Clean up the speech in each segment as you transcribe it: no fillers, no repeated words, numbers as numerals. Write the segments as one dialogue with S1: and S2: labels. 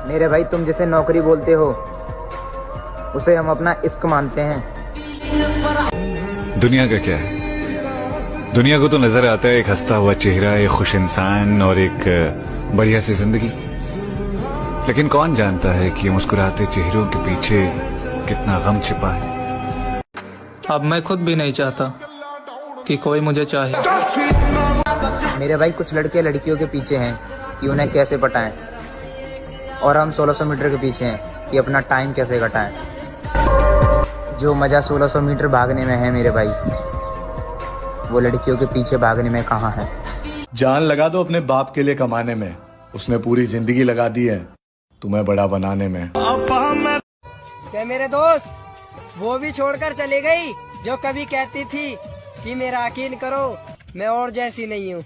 S1: मेरे भाई तुम जिसे नौकरी बोलते हो उसे हम अपना इश्क मानते हैं।
S2: दुनिया का क्या है? दुनिया को तो नजर आता है एक हंसता हुआ चेहरा, एक खुश इंसान और एक बढ़िया सी जिंदगी। लेकिन कौन जानता है कि मुस्कुराते चेहरों के पीछे कितना गम छिपा है।
S3: अब मैं खुद भी नहीं चाहता कि कोई मुझे चाहे।
S1: मेरे भाई कुछ लड़के लड़कियों के पीछे हैं कि उन्हें कैसे पटाएं, और हम 1600 मीटर के पीछे हैं कि अपना टाइम कैसे घटाएं। जो मजा 1600 मीटर भागने में है मेरे भाई, वो लड़कियों के पीछे भागने में कहाँ है।
S4: जान लगा दो अपने बाप के लिए कमाने में, उसने पूरी जिंदगी लगा दी है तुम्हें बड़ा बनाने में।
S5: क्या मेरे दोस्त वो भी छोड़कर चली गई जो कभी कहती थी कि मेरा यकीन करो मैं और जैसी नहीं हूँ।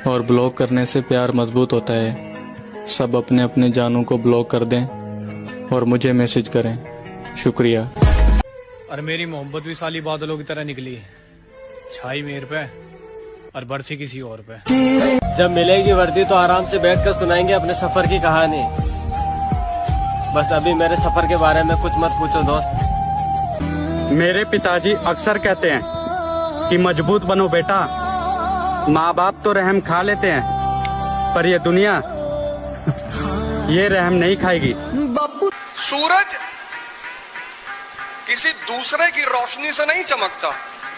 S3: और ब्लॉक करने से प्यार मजबूत होता है। सब अपने अपने जानों को ब्लॉक कर दें और मुझे मैसेज करें। शुक्रिया।
S6: और मेरी मोहब्बत भी साली बादलों की तरह निकली है, छाई मेरे पे और बर्फी किसी और पे।
S7: जब मिलेगी वर्दी तो आराम से बैठकर सुनाएंगे अपने सफर की कहानी। बस अभी मेरे सफर के बारे में कुछ मत पूछो दोस्त।
S8: मेरे पिताजी अक्सर कहते हैं कि मजबूत बनो बेटा। माँ बाप तो रहम खा लेते हैं पर ये दुनिया ये रहम नहीं खाएगी।
S9: सूरज किसी दूसरे की रोशनी से नहीं चमकता,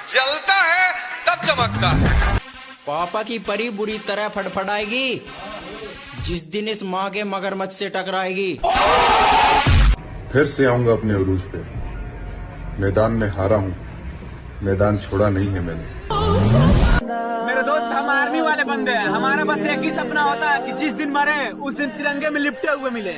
S9: जलता है तब चमकता है।
S10: पापा की परी बुरी तरह फड़फड़ाएगी जिस दिन इस माँ के मगरमच्छ से टकराएगी।
S11: फिर से आऊंगा अपने उरूज पे, मैदान में हारा हूँ, मैदान छोड़ा नहीं है मैंने।
S12: मेरे दोस्त हम आर्मी वाले बंदे हैं, हमारा बस एक ही सपना होता है कि जिस दिन मरे उस दिन तिरंगे में लिपटे हुए मिले।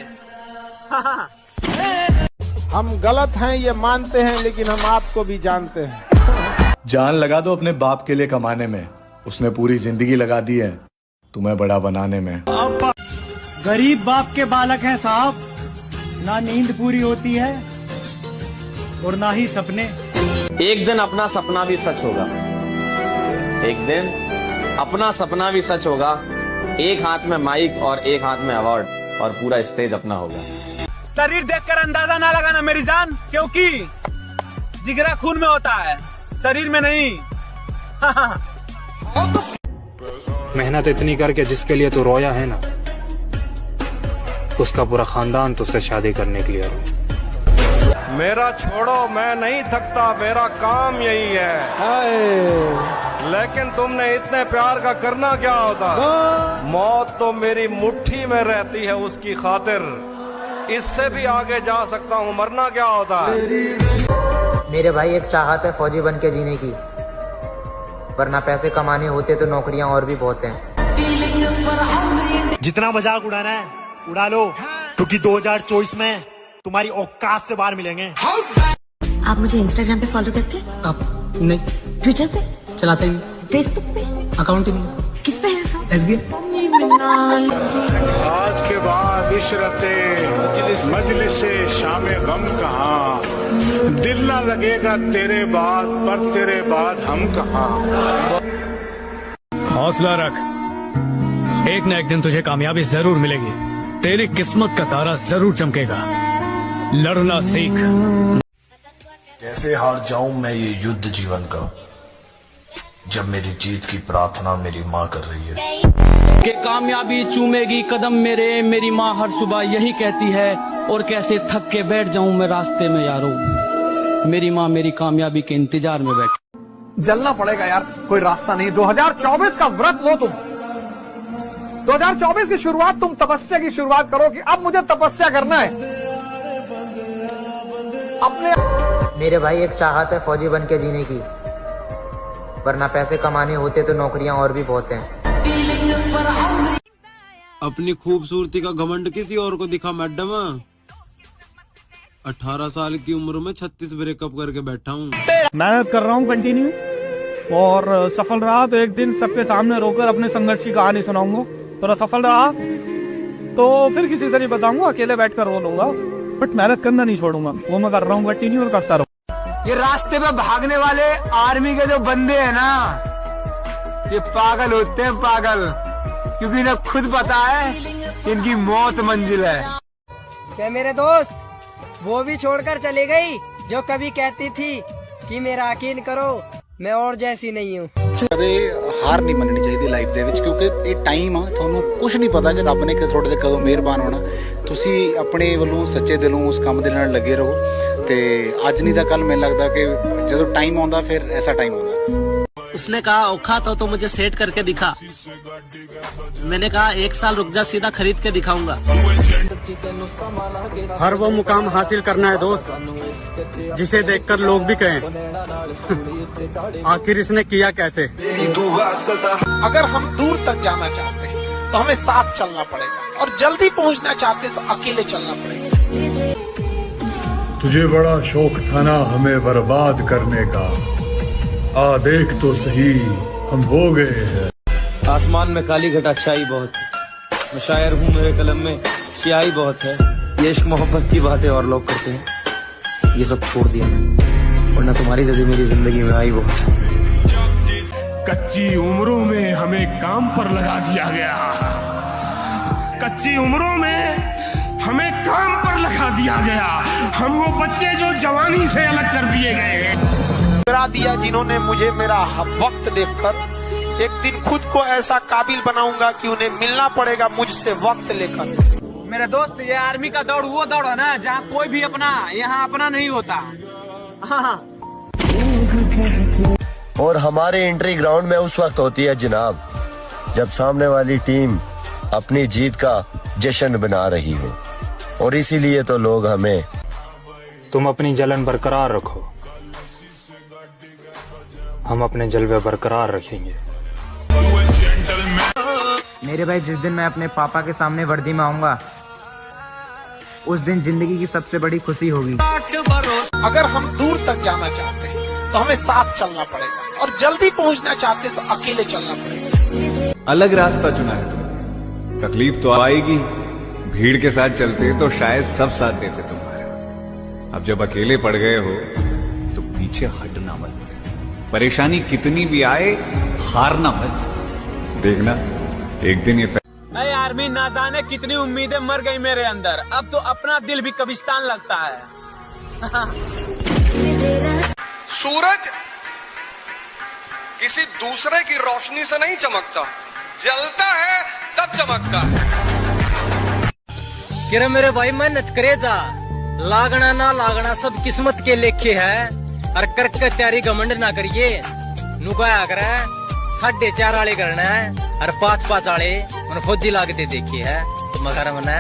S13: हम गलत हैं ये मानते हैं, लेकिन हम आपको भी जानते हैं।
S4: जान लगा दो अपने बाप के लिए कमाने में, उसने पूरी जिंदगी लगा दी है तुम्हें बड़ा बनाने में।
S8: गरीब बाप के बालक हैं साहब, ना नींद पूरी होती है और ना ही सपने।
S7: एक दिन अपना सपना भी सच होगा, एक दिन अपना सपना भी सच होगा। एक हाथ में माइक और एक हाथ में अवार्ड और पूरा स्टेज अपना होगा।
S12: शरीर देखकर अंदाजा ना लगाना मेरी जान, क्योंकि जिगरा खून में होता है, शरीर में नहीं।
S6: मेहनत इतनी करके जिसके लिए तू रोया है ना, उसका पूरा खानदान तुझसे शादी करने के लिए रोया।
S9: मेरा छोड़ो मैं नहीं थकता, मेरा काम यही है। लेकिन तुमने इतने प्यार का करना क्या होता? मौत तो मेरी मुट्ठी में रहती है उसकी खातिर, इससे भी आगे जा सकता हूँ, मरना क्या होता है?
S1: मेरे भाई एक चाहत है फौजी बन के जीने की, वरना पैसे कमाने होते तो नौकरियां और भी बहुत हैं।
S8: जितना मजाक उड़ाना है उड़ा लो, क्योंकि 2024 में तुम्हारी औकात से बाहर मिलेंगे।
S14: आप मुझे इंस्टाग्राम पे फॉलो करते हैं?
S5: आप नहीं।
S14: ट्विटर पे?
S5: चलाते नहीं।
S14: फेसबुक पे?
S5: अकाउंट ही नहीं।
S14: किस पे है अकाउंट?
S5: SBI।
S11: आज के बाद इशरते मजलिस से शामे गम कहाँ, दिल ना लगेगा तेरे बाद, पर तेरे बाद हम कहाँ।
S6: हौसला रख, एक न एक दिन तुझे कामयाबी जरूर मिलेगी, तेरी किस्मत का तारा जरूर चमकेगा। लड़ना सीख।
S15: कैसे हार जाऊं मैं ये युद्ध जीवन का, जब मेरी जीत की प्रार्थना मेरी माँ कर रही है।
S10: कि कामयाबी चूमेगी कदम मेरे, मेरी माँ हर सुबह यही कहती है। और कैसे थक के बैठ जाऊं मैं रास्ते में यारो, मेरी माँ मेरी कामयाबी के इंतजार में बैठी।
S12: जलना पड़ेगा यार, कोई रास्ता नहीं। 2024 का व्रत लो तुम। 2024 की शुरुआत तुम तपस्या की शुरुआत करो कि अब मुझे तपस्या करना है अपने।
S1: मेरे भाई एक चाहत है फौजी बन के जीने की, वरना पैसे कमाने होते तो नौकरियां और भी बहुत हैं।
S7: अपनी खूबसूरती का घमंड किसी और को दिखा मैडम। 18 साल की उम्र में 36 ब्रेकअप करके बैठा हूँ।
S13: मेहनत कर रहा हूँ कंटिन्यू, और सफल रहा तो एक दिन सबके सामने रोकर अपने संघर्ष की कहानी सुनाऊंगा। थोड़ा सफल रहा तो फिर किसी से नहीं बताऊंगा, अकेले बैठकर रो लूंगा, बट मेहनत करना नहीं छोड़ूंगा। वो मैं कर रहा हूँ कंटिन्यू और करता रहूँ।
S12: ये रास्ते पे भागने वाले आर्मी के जो बंदे हैं ना, ये पागल होते हैं, पागल। क्योंकि इन्हें खुद पता है इनकी मौत मंजिल है।
S5: क्या मेरे दोस्त वो भी छोड़कर चली गई जो कभी कहती थी कि मेरा यकीन करो मैं और जैसी नहीं हूँ।
S16: ਕਦੇ ਹਾਰ ਨਹੀਂ ਮੰਨਣੀ ਚਾਹੀਦੀ ਲਾਈਫ ਦੇ ਵਿੱਚ, ਕਿਉਂਕਿ ਇਹ ਟਾਈਮ ਆ, ਤੁਹਾਨੂੰ ਕੁਝ ਨਹੀਂ ਪਤਾ ਕਿ ਰੱਬ ਨੇ ਤੁਹਾਡੇ ਤੇ ਕਦੋਂ ਮਿਹਰਬਾਨ ਹੋਣਾ। ਤੁਸੀਂ ਆਪਣੇ ਵੱਲੋਂ ਸੱਚੇ ਦਿਲੋਂ ਉਸ ਕੰਮ ਦੇ ਨਾਲ ਲੱਗੇ ਰਹੋ ਤੇ ਅੱਜ ਨਹੀਂ ਤਾਂ ਕੱਲ ਮੈਨੂੰ ਲੱਗਦਾ ਕਿ ਜਦੋਂ ਟਾਈਮ ਆਉਂਦਾ ਫਿਰ ਐਸਾ ਟਾਈਮ ਆਉਂਦਾ।
S12: उसने कहा औखा तो मुझे सेट करके दिखा। मैंने कहा 1 साल रुक जा, सीधा खरीद के दिखाऊंगा।
S8: हर वो मुकाम हासिल करना है दोस्त जिसे देखकर लोग भी कहें आखिर इसने किया कैसे।
S17: अगर हम दूर तक जाना चाहते हैं तो हमें साथ चलना पड़ेगा, और जल्दी पहुंचना चाहते हैं तो अकेले चलना पड़ेगा।
S4: तुझे बड़ा शौक था ना हमें बर्बाद करने का, आ देख तो सही हम हो गए हैं।
S12: आसमान में काली घटा छाई बहुत है, मैं शायर हूँ, मेरे कलम में स्याही बहुत है। ये इश्क मोहब्बत की बातें और लोग करते हैं, ये सब छोड़ दिया मैं, वरना तुम्हारी जैसी मेरी जिंदगी में आई बहुत है।
S11: कच्ची उम्रों में हमें काम पर लगा दिया गया, कच्ची उम्रों में हमें काम पर लगा दिया गया। हम वो बच्चे जो जवानी से अलग कर दिए गए हैं।
S17: करा दिया जिन्होंने मुझे मेरा वक्त देखकर, एक दिन खुद को ऐसा काबिल बनाऊंगा कि उन्हें मिलना पड़ेगा मुझसे वक्त लेकर।
S12: मेरे दोस्त ये आर्मी का दौड़ वो दौड़ है ना जहाँ कोई भी अपना यहाँ अपना नहीं होता। हाँ।
S18: और हमारे एंट्री ग्राउंड में उस वक्त होती है जनाब जब सामने वाली टीम अपनी जीत का जश्न बना रही हो, और इसीलिए तो लोग हमें।
S19: तुम अपनी जलन बरकरार रखो, हम अपने जलवे बरकरार रखेंगे।
S1: मेरे भाई जिस दिन मैं अपने पापा के सामने वर्दी में आऊंगा उस दिन जिंदगी की सबसे बड़ी खुशी होगी।
S17: अगर हम दूर तक जाना चाहते हैं तो हमें साथ चलना पड़ेगा, और जल्दी पहुंचना चाहते हैं तो अकेले चलना पड़ेगा।
S2: अलग रास्ता चुना है तुमने, तकलीफ तो आएगी, भीड़ के साथ चलते तो शायद सब साथ देते तुम्हारे। अब जब अकेले पड़ गए हो तो पीछे हटना मत, परेशानी कितनी भी आए हारना मत। देखना एक दिन ये
S12: अरे आर्मी ना जाने कितनी उम्मीदें मर गई मेरे अंदर, अब तो अपना दिल भी कब्रिस्तान लगता है।
S9: सूरज किसी दूसरे की रोशनी से नहीं चमकता, जलता है तब चमकता है।
S5: किरे मेरे भाई मेहनत करे जा, लागना ना लागना सब किस्मत के लेखे है, और करके तैयारी घमंड ना करिए। नुकाया करे 4.5 वाले करना है और 5-5 वाले मन फौजी लागते देखी है मगर मना।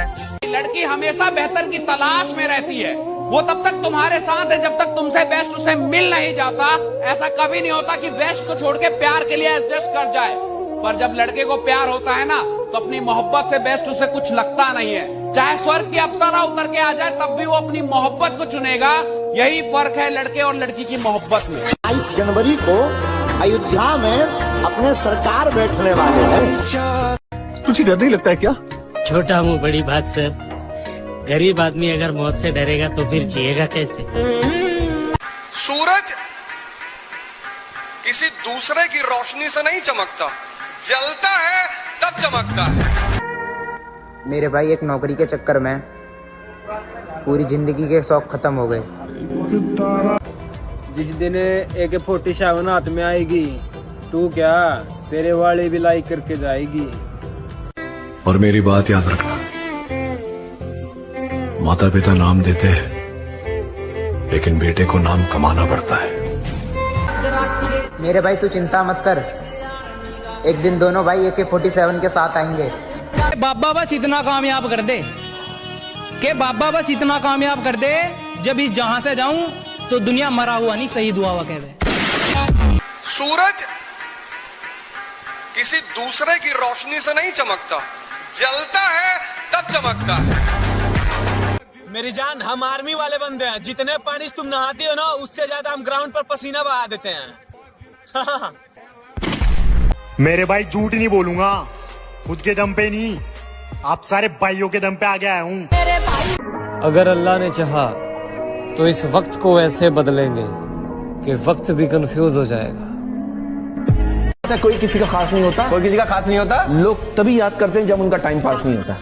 S17: लड़की हमेशा बेहतर की तलाश में रहती है, वो तब तक तुम्हारे साथ है जब तक तुमसे बेस्ट उसे मिल नहीं जाता। ऐसा कभी नहीं होता कि बेस्ट को छोड़ के प्यार के लिए एडजस्ट कर जाए, पर जब लड़के को प्यार होता है ना तो अपनी मोहब्बत से बेस्ट उसे कुछ लगता नहीं है। चाहे स्वर्ग की अप्सरा उतर के आ जाए तब भी वो अपनी मोहब्बत को चुनेगा। यही फर्क है लड़के और लड़की की मोहब्बत में।
S18: 22 जनवरी को अयोध्या में अपने सरकार बैठने वाले हैं।
S12: तुझे डर नहीं लगता है क्या?
S20: छोटा मुंह बड़ी बात सर, गरीब आदमी अगर मौत से डरेगा तो फिर जिएगा कैसे।
S9: सूरज किसी दूसरे की रोशनी से नहीं चमकता, जलता है तब चमकता है।
S1: मेरे भाई एक नौकरी के चक्कर में पूरी जिंदगी के शौक खत्म हो गए।
S5: जिस दिन AK-47 हाथ में आएगी तू क्या तेरे वाले भी लाइक करके जाएगी।
S15: और मेरी बात याद रखना, माता पिता नाम देते हैं लेकिन बेटे को नाम कमाना पड़ता है।
S1: मेरे भाई तू चिंता मत कर, एक दिन दोनों भाई AK-47 के साथ आएंगे।
S10: बाबा बस इतना कामयाब कर दे के बाबा बस इतना कामयाब कर दे, जब इस जहां से जाऊं तो दुनिया मरा हुआ नहीं शहीद हुआ हुआ कहवे।
S9: सूरज किसी दूसरे की रोशनी से नहीं चमकता, जलता है तब चमकता है।
S12: मेरी जान हम आर्मी वाले बंदे हैं, जितने पानी तुम नहाती हो ना उससे ज्यादा हम ग्राउंड पर पसीना बहा देते हैं।
S21: मेरे भाई झूठ नहीं बोलूंगा, खुद के दम पे नहीं, आप सारे भाइयों के दम पे आगे आया हूँ।
S22: अगर अल्लाह ने चाहा तो इस वक्त को ऐसे बदलेंगे कि वक्त भी कंफ्यूज हो जाएगा।
S12: कोई किसी का खास नहीं होता, कोई किसी का खास नहीं होता। लोग तभी याद करते हैं जब उनका टाइम पास नहीं होता।